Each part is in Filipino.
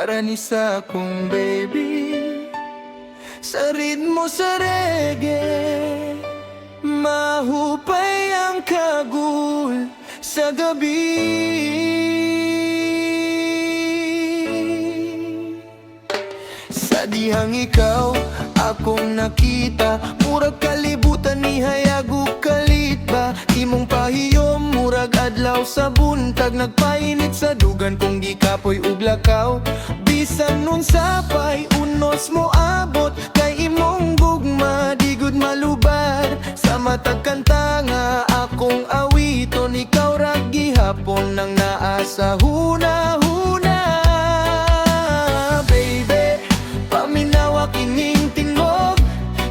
para ni sa akong baby. Sa ritmo sa reggae, mahupay ang kagul sa gabi. Sa dihang ikaw akong nakita, murag kalibutan ni hayag ug kalit ba. Imong pahiyom murag adlaw sa buntag, nagpainit sa dugan kung gikapoy ug lakaw. Bisan nun sapay unos mo abot, kay imong gugma di gud malubad. Sa matag kanta nga akong awiton, ikaw ra gihapon nang naa sa hunahuna. Baby, paminawa kining tingog,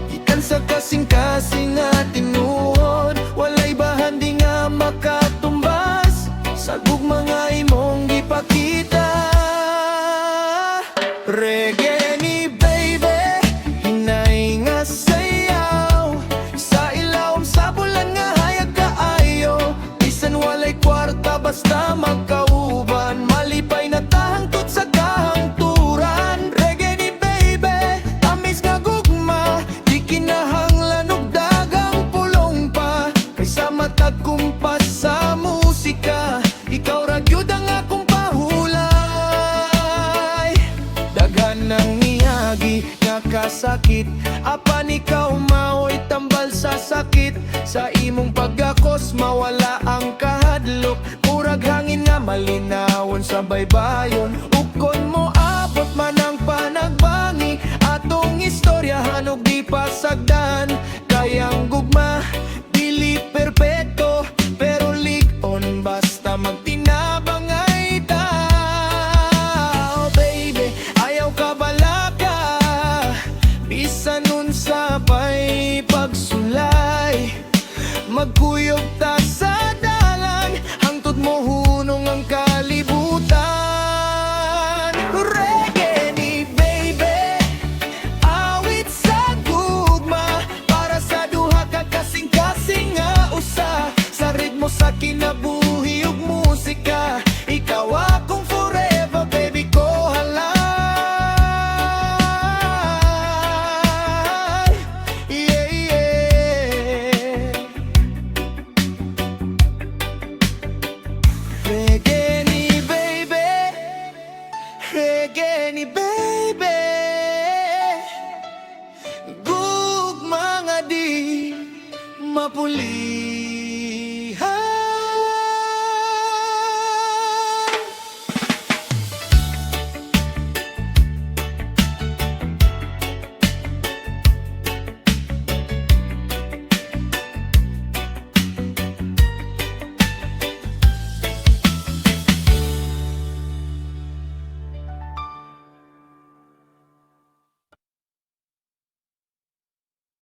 ikan sa kasing-kasing nga tinuod. Walay bahandi nga makatumbas sa gugma nga imong gipakita. Reggae ni baby, hinay nga sayaw, sa ilawom sa bulan nga hayag kaayo. Bisan walay kwarta basta magkauban, malipay na tahangtod sa kahangturan. Reggae ni baby, amis nga gugma, di kinahanglan og dagang pulong pa. Kaysa matag kumpas sa musika, ikaw ra gyud ang akong pahulay. Daghan ng niyagi nga kasakit, apan ikaw mao'y tambal sa sakit. Sa imong pagkakos mawala ang kahadlok, murag hangin nga malinawon sa baybayon. Ukon mo abot man ang panagbangi, atong istoryahan og di pasagdan. Kayang gugma dili perpekto, pero lig-on basta magtinabang ay tao. Baby, ayaw ka balaka, bisan nun sapay pagsulay. Magkuyog ta sa dalan, hangtod mo hunong ang kalibutan. Reggae ni baby, awit sa gugma, para sa duha ka kasing-kasing nga usa. Sa ritmo sa kinabuhi